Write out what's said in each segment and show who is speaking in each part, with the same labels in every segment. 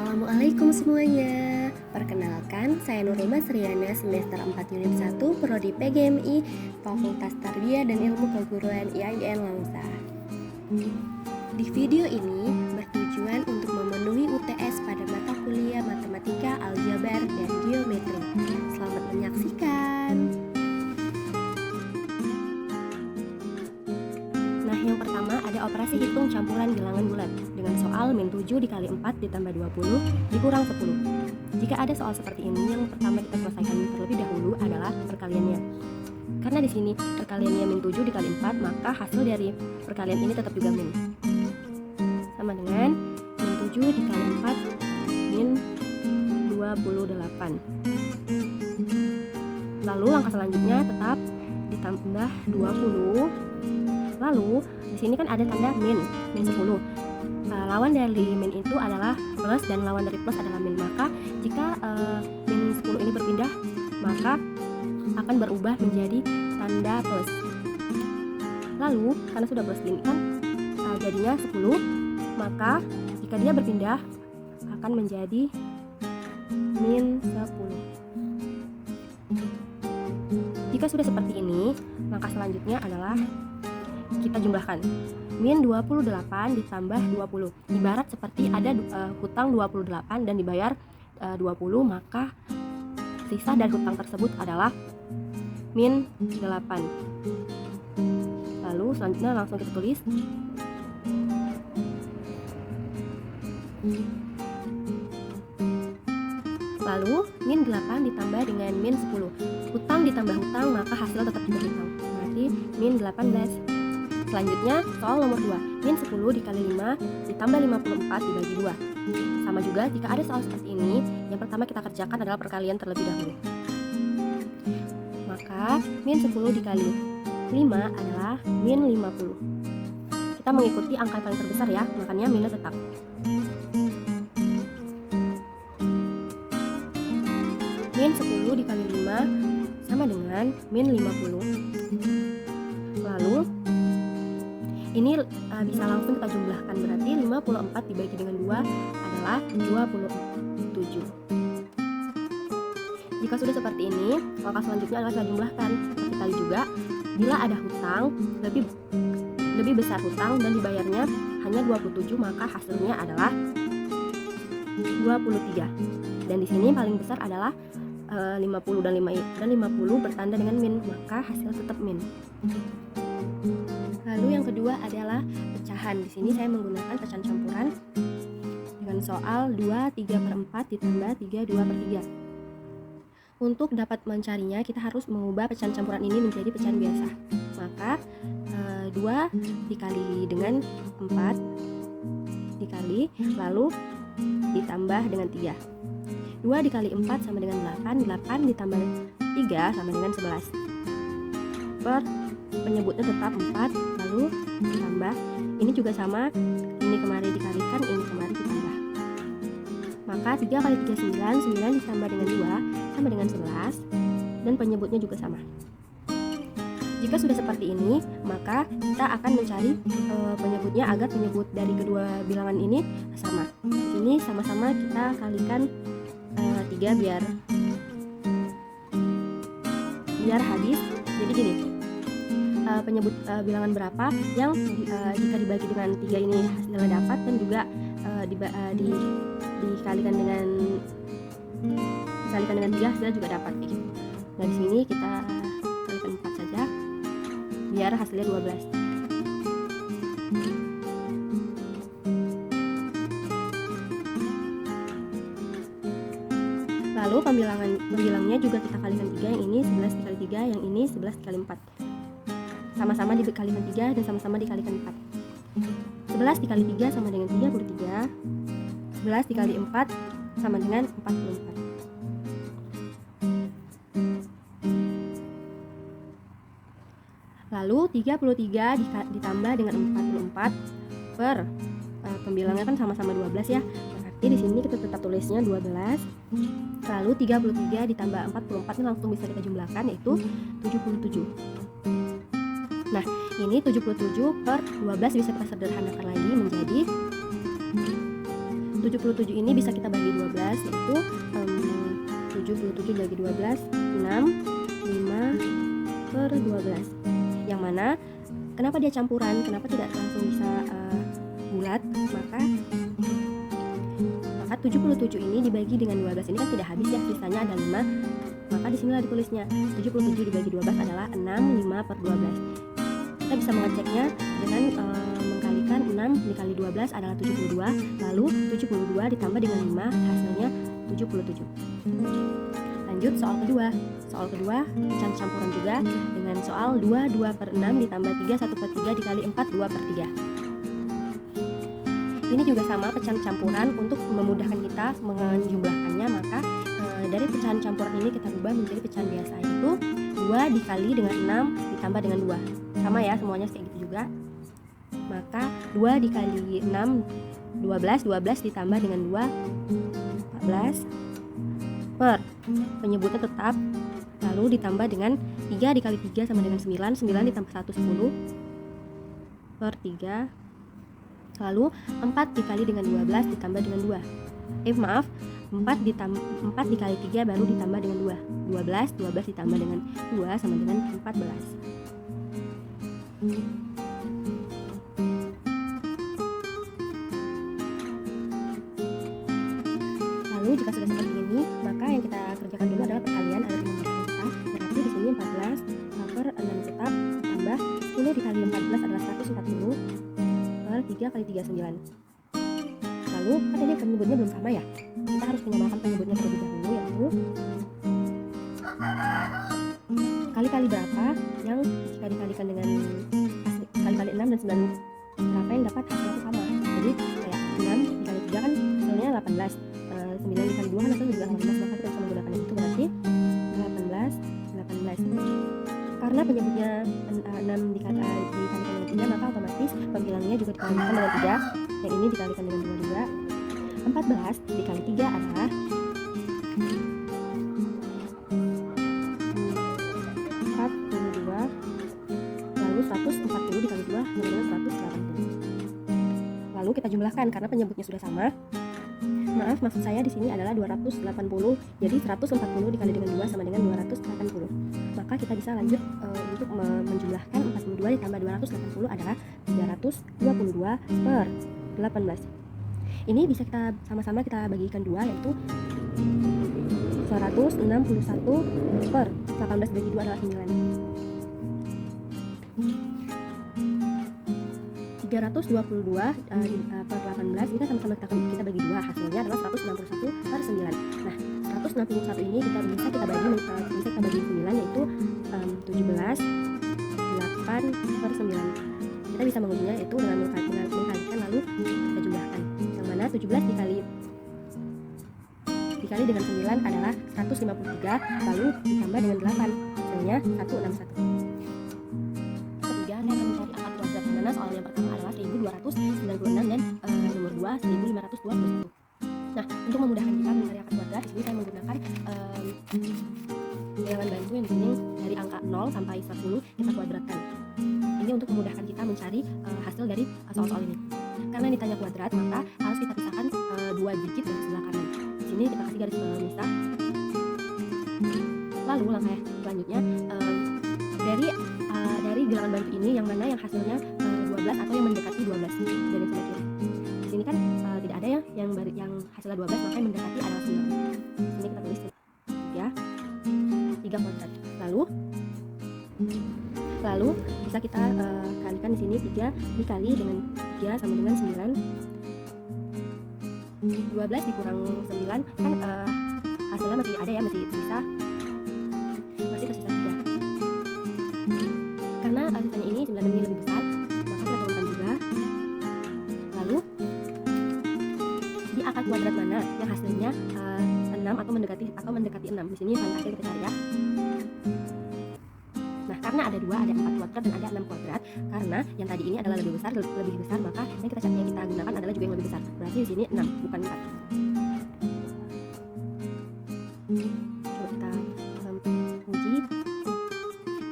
Speaker 1: Assalamualaikum semuanya. Perkenalkan, saya Nurul Masriana, semester 4 unit 1, Prodi PGMI, Fakultas Tarbiyah dan Ilmu Keguruan IAIN Langsa. Di video ini bertujuan untuk memenuhi UTS pada mata kuliah Matematika, Aljabar, dan Geometri. Selamat menyaksikan. Nah, yang pertama ada operasi hitung campuran bilangan bulat dengan soal min 7 dikali 4 ditambah 20 dikurang 10. Jika ada soal seperti ini, yang pertama kita selesaikan terlebih dahulu adalah perkaliannya. Karena di sini perkaliannya min 7 dikali 4, maka hasil dari perkalian ini tetap juga min. Sama dengan min 7 dikali 4 min 28. Lalu langkah selanjutnya tetap ditambah 20. Lalu di sini kan ada tanda min 10. Lawan dari min itu adalah plus dan lawan dari plus adalah min. Maka jika min 10 ini berpindah, maka akan berubah menjadi tanda plus. Lalu karena sudah plus ini kan jadinya 10, maka jika dia berpindah akan menjadi min 10. Jika sudah seperti ini, langkah selanjutnya adalah kita jumlahkan. Min 28 ditambah 20. Ibarat seperti ada hutang 28 dan dibayar 20, maka sisa dari hutang tersebut adalah min 8. Lalu selanjutnya langsung kita tulis. Lalu min 8 ditambah dengan min 10. Hutang ditambah hutang, maka hasil tetap juga hutang. Berarti min 18. Selanjutnya soal nomor 2, min 10 dikali 5 ditambah 54 dibagi 2. Sama juga jika ada soal seperti ini, yang pertama kita kerjakan adalah perkalian terlebih dahulu. Maka min 10 dikali 5 adalah min 50. Kita mengikuti angka yang paling terbesar ya, makanya minus tetap. Min 10 dikali 5 sama dengan min 50. Lalu ini bisa langsung kita jumlahkan, berarti 54 dibagi dengan 2 adalah 27. Jika sudah seperti ini, langkah selanjutnya adalah kita jumlahkan. Seperti tadi juga, bila ada hutang lebih besar hutang dan dibayarnya hanya 27, maka hasilnya adalah 23. Dan di sini paling besar adalah 50 dan 50 bertanda dengan min, maka hasil tetap min. Lalu yang kedua adalah pecahan. Di sini saya menggunakan pecahan campuran dengan soal 2/3/4 ditambah 3/2/3. Untuk dapat mencarinya, kita harus mengubah pecahan campuran ini menjadi pecahan biasa. Maka 2 dikali dengan 4 dikali, lalu ditambah dengan 3. 2 dikali 4 sama dengan 8, 8 ditambah 3 sama dengan 11. Penyebutnya tetap 4, lalu ditambah, ini juga sama, ini kemarin dikalikan, ini kemarin ditambah. Maka 3 kali 3 9, 9 ditambah dengan 2 sama dengan 11, dan penyebutnya juga sama. Jika sudah seperti ini, maka kita akan mencari penyebutnya agar penyebut dari kedua bilangan ini sama. Ini sama-sama kita kalikan 3 biar habis. Jadi gini, penyebut bilangan berapa yang jika dibagi dengan 3 ini hasilnya dapat, dan juga dikalikan dengan 3 hasilnya juga dapat gitu. Nah, di sini kita kalikan 4 saja biar hasilnya 12. Lalu pembilangnya juga kita kalikan 3, yang ini 11 dikali 3, yang ini 11 dikali 4. Sama-sama dikalikan 3 dan sama-sama dikalikan 4. 11 dikali 3 sama dengan 33. 11 dikali 4 sama dengan 44. Lalu 33 ditambah dengan 44 per pembilangnya kan sama-sama 12 ya. Berarti di sini kita tetap tulisnya 12. Lalu 33 ditambah 44 ini langsung bisa kita jumlahkan, yaitu 77. Nah, ini 77 per 12 bisa kita sederhanakan lagi menjadi 77 ini bisa kita bagi 12, yaitu 77 dibagi 12, 6, 5 per 12. Yang mana, kenapa dia campuran, kenapa tidak langsung bisa bulat, maka 77 ini dibagi dengan 12 ini kan tidak habis ya, sisanya ada 5. Maka disinilah ditulisnya 77 dibagi 12 adalah 6, 5 per 12. Kita bisa mengeceknya dengan mengkalikan 6 dikali 12 adalah 72. Lalu 72 ditambah dengan 5 hasilnya 77. Lanjut soal kedua. Soal kedua pecahan campuran juga dengan soal 2 per 6 ditambah 3 1 per 3 dikali 4 2 per 3. Ini juga sama pecahan campuran. Untuk memudahkan kita menjumlahkannya, maka dari pecahan campuran ini kita ubah menjadi pecahan biasa, yaitu 2 dikali dengan 6 ditambah dengan 2. Sama ya, semuanya kayak gitu juga. Maka 2 dikali 6 12 ditambah dengan 2 14 per penyebutnya tetap, lalu ditambah dengan 3 dikali 3 sama dengan 9 ditambah 1 10 per 3, lalu 4 dikali dengan 12 ditambah dengan 2. 4 dikali 3 baru ditambah dengan 2. 12 ditambah dengan 2 sama dengan 14. Lalu jika sudah seperti ini, maka yang kita kerjakan dulu adalah perkalian agar memudahkan kita. Berarti di sini 14 per 6 tetap tambah 10 dikali 14 adalah 140 per 3 kali 3 9. Lalu kan ini penyebutnya belum sama ya, kita harus menyamakan penyebutnya terlebih dahulu, yaitu kali-kali berapa yang jika dikalikan dengan kali-kali 6 dan 9 berapa yang dapat hasilnya sama. Jadi kayak 6 dikali 3 kan hasilnya 18, 9 dikali 2 kan hasilnya juga 18, maka kita bisa menggunakan itu, berarti 18. Karena penyebutnya 6 dikalikan dengan 3, maka otomatis pembilangnya juga dikalikan dengan 3. Yang ini dikalikan dengan 2 juga. 14 dikali 3 adalah 42. Lalu 140 dikali 2 sama dengan 180. Lalu kita jumlahkan karena penyebutnya sudah sama. Maksud saya di sini adalah 280. Jadi 140 dikali dengan 2 sama dengan 280. Maka kita bisa lanjut untuk menjumlahkan 42 ditambah 280 adalah 322 per 18. Ini bisa kita sama-sama kita bagikan 2, yaitu 161 per 18 bagi 2 adalah 9. 322 per 18 ini kan sama-sama kita bagi 2, hasilnya adalah 161 per 9. Nah, 161 ini bisa kita bagi 9, yaitu 17 8 per 9. Kita bisa mengujinya yaitu dengan mengkalikan lalu kita jumlahkan. Yang mana 17 dikali dengan 9 adalah 153, lalu ditambah dengan 8, hasilnya 161. Ketiga, saya akan mencari akar kuadrat, di mana soal yang pertama adalah 1296 dan nomor 2 1521. Nah, untuk memudahkan kita mencari akar kuadrat, di sini saya menggunakan bilangan bantu yang disini dari angka 0 sampai 10 kita kuadratkan. Ini untuk memudahkan kita mencari hasil dari soal-soal ini. Karena ditanya kuadrat, maka harus kita pisahkan 2 digit dari sebelah kanan. Di sini kita kasih garis pemisah. Lalu langkah selanjutnya dari bilangan bantu ini yang mana yang hasilnya 12 atau yang mendekati 12 dari sebelah kiri. Di sini kan tidak ada ya yang hasilnya 12, maka yang mendekati adalah 9. Di sini kita tulis 3 kuadrat. Lalu bisa kita kalikan di sini 3 dikali dengan 3 sama dengan 9. 12 dikurang 9 kan hasilnya masih ada ya, masih tersisa 3. Karena sisanya ini 9 ini lebih besar, maka kita turunkan juga. Lalu di akar kuadrat mana yang hasilnya 6 atau mendekati 6. Di sini paling akhir kita cari ya. Nah, karena ada 2, ada 4 kuadrat dan ada 6 kuadrat. Karena yang tadi ini adalah lebih besar, maka yang kita gunakan adalah juga yang lebih besar. Berarti di sini 6 bukan 4. Coba kita uji.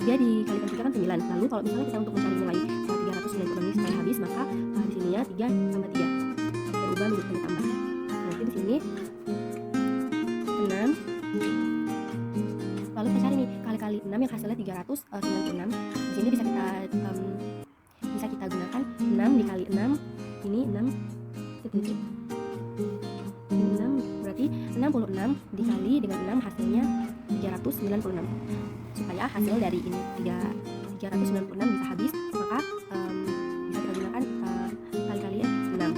Speaker 1: 3 dikalikan 3 kan 9. Lalu kalau misalnya kita untuk mencari nilai 396 ini supaya habis, maka di sininya 3 tambah 3 berubah menjadi tanda tambah. 396. Di sini bisa kita gunakan 6 dikali 6, ini 6 titik. Ini 6 berarti 66 dikali dengan 6 hasilnya 396. Supaya hasil dari ini 396 bisa habis, maka bisa kita gunakan kali-kali 6.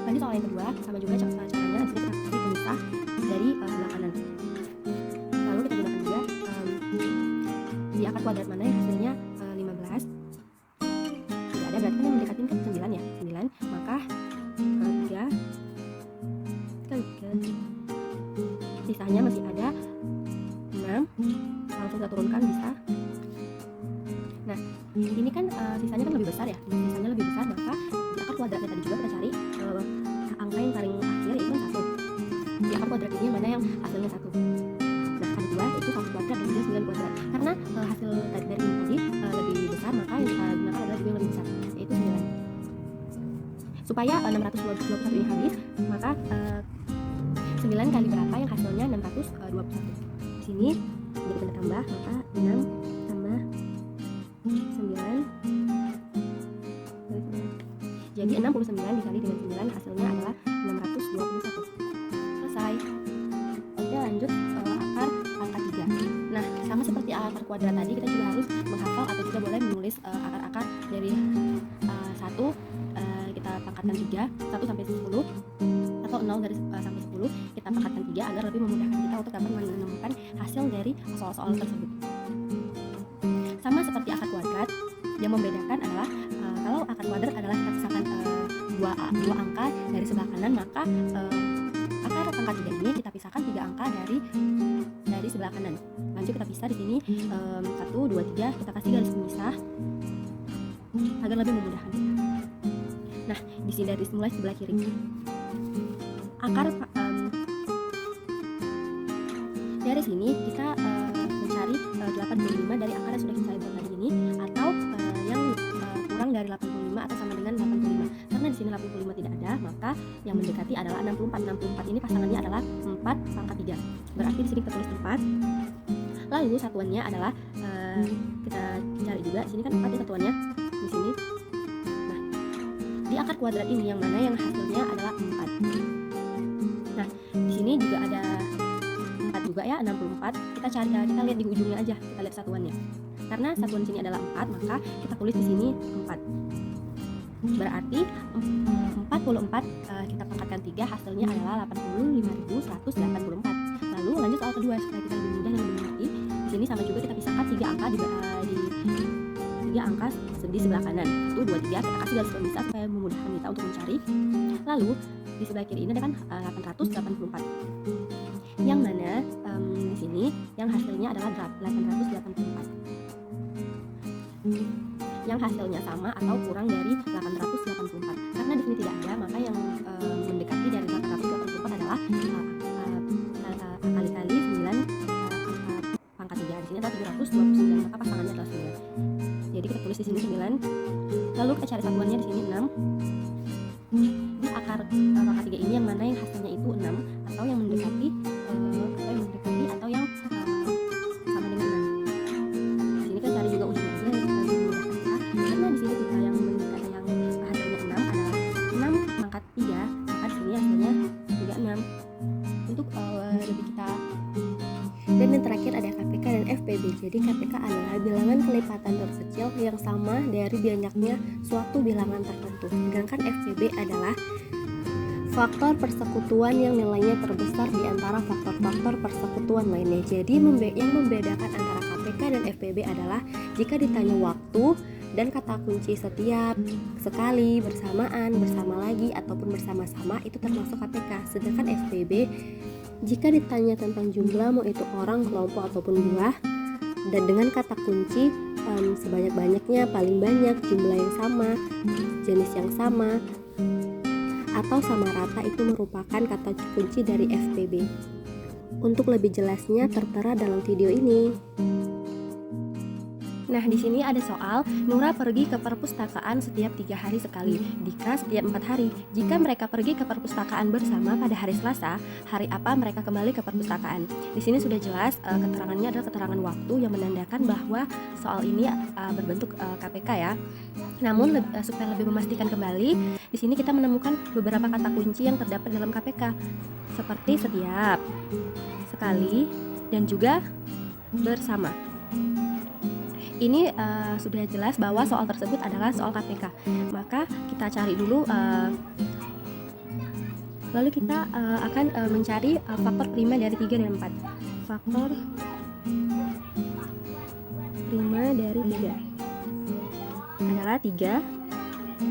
Speaker 1: Lanjut soal yang kedua, sama juga caranya. Di sini kita kasih pemisah dari sebelah kanan. Lalu kita gunakan juga di akar kuadrat mana yang hasilnya 15. Tidak ada, berarti kan yang mendekatin ke 9 ya, 9. Maka 3 sisanya masih ada 6. Langsung kita turunkan bisa. Nah, ini kan sisanya kan lebih besar ya. Sisanya lebih besar, maka di akar kuadratnya tadi juga kita cari angka yang paling akhir yaitu 1. Di akar kuadrat ini mana yang hasilnya 1. Nah, ada 2 yaitu 1 kuadrat dan juga 9 kuadrat. Karena hasil dari ini tadi lebih besar, maka yang kita gunakan adalah juga yang lebih besar, yaitu 9. Supaya 621 ini habis, maka 9 kali berapa yang hasilnya 621. Di sini jadi kita tambah, maka 6 tambah 9. Jadi 69 dikali dengan 9 hasilnya adalah 621. Selesai. Oke, lanjut akar angka 3. Nah, sama seperti akar kuadrat tadi, kita juga harus menghafal atau juga boleh menulis akar-akar dari 1 kita pangkatkan 3, 1 sampai 10, atau 0 dari sampai 10 kita pangkatkan 3 agar lebih memudahkan kita untuk dapat menemukan hasil dari soal-soal tersebut. Sama seperti akar kuadrat, yang membedakan adalah kalau akar kuadrat adalah kita pisahkan dua angka dari sebelah kanan, maka akar angka 3 ini kita pisahkan 3 angka dari sebelah kanan. Lanjut kita pisah di sini 1, 2, 3, kita kasih garis pemisah agar lebih memudahkan kita. Nah, di sini dari mulai sebelah kiri. Akar dari sini kita mencari 85 dari akar yang sudah kita buat tadi ini, atau yang kurang dari 85 atau sama dengan 85. Karena di sini 85 tidak ada, maka yang mendekati adalah 64. 64 ini pasangannya adalah 4 pangkat 3. Berarti di sini kita tulis 4. Lalu satuannya adalah kita cari juga. Di sini kan 4 ya satuannya di sini. Nah, di akar kuadrat ini yang mana yang hasilnya adalah 4. Nah, di sini juga ada 4 juga ya, 64. Kita lihat di ujungnya aja, kita lihat satuannya. Karena satuan di sini adalah 4, maka kita tulis di sini 4. Berarti 44 kita pangkatkan 3, hasilnya adalah 85.184. Lalu lanjut soal kedua supaya kita lebih mudah dan lebih mengerti. Di sini sama juga kita pisahkan 3 angka di 3 angka di sebelah kanan. 1, 2, 3 kita kasih garis pemisah supaya memudahkan kita untuk mencari. Lalu di sebelah kiri ini ada kan 884. Yang mana di sini yang hasilnya adalah 884. Yang hasilnya sama atau kurang dari 884. Karena di sini tidak ada, maka yang mendekati dari 884 adalah kali-kali 9 pangkat 3. Di sini adalah 729, maka pasangannya adalah 9. Jadi kita tulis di sini 9. Lalu kita cari satuannya di sini 6. Di akar pangkat 3 ini yang mana yang hasilnya itu 6 atau yang mendekati atau yang sama dengan 6. Di sini kita cari juga ujungnya aja yang lebih memudahkan kita. Karena di sini kita yang mendekati yang hasilnya 6 adalah 6 pangkat 3, maka di sini hasilnya juga 6. Untuk lebih kita. Dan yang terakhir ada KPK dan FPB. Jadi KPK adalah bilangan kelipatan terkecil yang sama dari banyaknya suatu bilangan tertentu. Sedangkan FPB adalah faktor persekutuan yang nilainya terbesar di antara faktor-faktor persekutuan lainnya. Jadi yang membedakan antara KPK dan FPB adalah jika ditanya waktu dan kata kunci setiap, sekali, bersamaan, bersama lagi, ataupun bersama-sama itu termasuk KPK. Sedangkan FPB jika ditanya tentang jumlah, mau itu orang, kelompok, ataupun buah, dan dengan kata kunci sebanyak-banyaknya, paling banyak, jumlah yang sama, jenis yang sama, atau sama rata, itu merupakan kata kunci dari FPB. Untuk lebih jelasnya tertera dalam video ini. Nah, di sini ada soal, Nura pergi ke perpustakaan setiap 3 hari sekali, Dika setiap 4 hari. Jika mereka pergi ke perpustakaan bersama pada hari Selasa, hari apa mereka kembali ke perpustakaan? Di sini sudah jelas, keterangannya adalah keterangan waktu yang menandakan bahwa soal ini berbentuk KPK ya. Namun supaya lebih memastikan kembali, di sini kita menemukan beberapa kata kunci yang terdapat dalam KPK, seperti setiap, sekali, dan juga bersama. Ini sudah jelas bahwa soal tersebut adalah soal KPK. Maka kita cari dulu, lalu kita akan mencari faktor prima dari 3 dan 4. Faktor prima dari 3 adalah 3,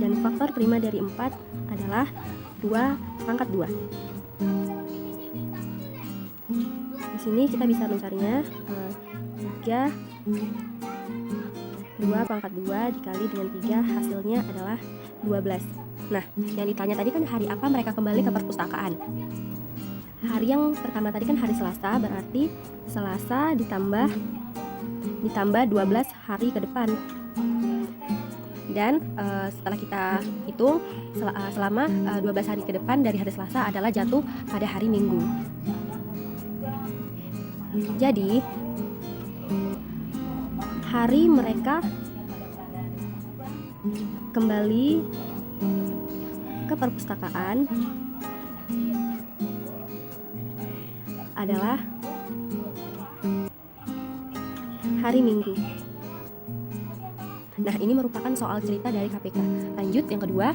Speaker 1: dan faktor prima dari 4 adalah 2 pangkat 2. Di sini kita bisa mencarinya 3 2 pangkat 2 dikali dengan 3, hasilnya adalah 12. Nah, yang ditanya tadi kan hari apa mereka kembali ke perpustakaan. Hari yang pertama tadi kan hari Selasa, berarti Selasa ditambah 12 hari ke depan. Dan setelah kita hitung, selama 12 hari ke depan dari hari Selasa adalah jatuh pada hari Minggu. Jadi hari mereka kembali ke perpustakaan adalah hari Minggu. Nah, ini merupakan soal cerita dari KPK. Lanjut yang kedua.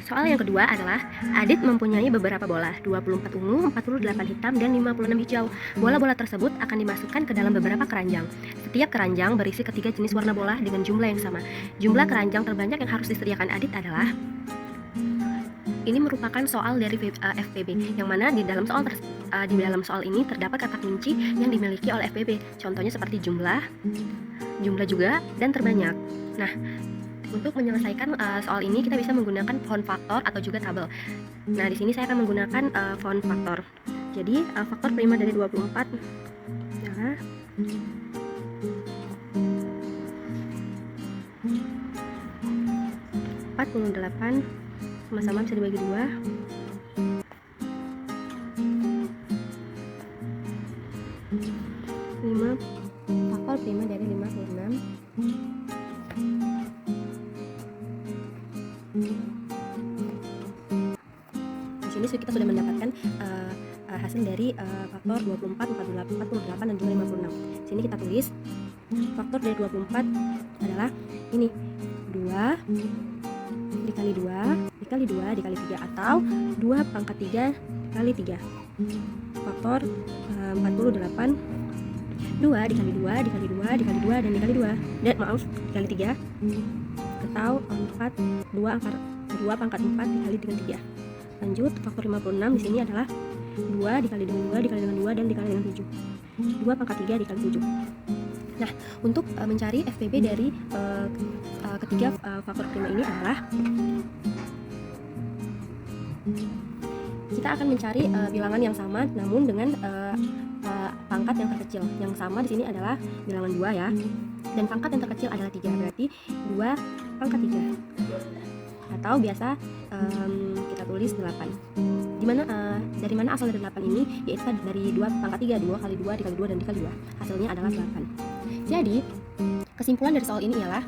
Speaker 1: Soal yang kedua adalah Adit mempunyai beberapa bola, 24 ungu, 48 hitam, dan 56 hijau. Bola-bola tersebut akan dimasukkan ke dalam beberapa keranjang. Setiap keranjang berisi ketiga jenis warna bola dengan jumlah yang sama. Jumlah keranjang terbanyak yang harus disediakan Adit adalah... Ini merupakan soal dari FPB, yang mana di dalam soal ini terdapat kata kunci yang dimiliki oleh FPB. Contohnya seperti jumlah juga, dan terbanyak. Nah, untuk menyelesaikan soal ini kita bisa menggunakan font faktor atau juga tabel. Nah, di sini saya akan menggunakan font faktor. Jadi faktor prima dari 24 adalah 48 sama-sama bisa dibagi 2. 5 faktor prima dari 56 di sini kita sudah mendapatkan hasil dari faktor 24, 48 dan juga 56. Sini kita tulis faktor dari 24 adalah ini 2 dikali 2 dikali 2 dikali 3, atau 2 pangkat 3 kali 3. Faktor 48 2 dikali 2 dikali 2 dikali 2 dan dikali 2, dan dikali 3, atau 2 pangkat 4 dikali dengan 3. Lanjut, faktor 56 di sini adalah 2 dikali dengan 2 dikali dengan 2 dan dikali dengan 7. 2 pangkat 3 dikali 7. Nah, untuk mencari FPB dari ketiga faktor prima ini adalah kita akan mencari bilangan yang sama namun dengan pangkat yang terkecil. Yang sama di sini adalah bilangan 2 ya. Dan pangkat yang terkecil adalah 3, berarti 2 pangkat 3. Atau biasa kita tulis 8. Dari mana asal dari 8 ini? Yaitu dari 2 pangkat 3, 2 kali 2 dikali 2 dan dikali 2. Hasilnya adalah 8. Jadi, kesimpulan dari soal ini ialah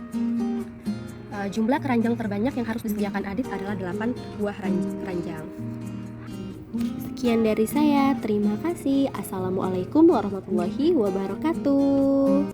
Speaker 1: jumlah keranjang terbanyak yang harus disediakan Adit adalah 8 buah keranjang. Sekian dari saya, terima kasih. Assalamualaikum warahmatullahi wabarakatuh.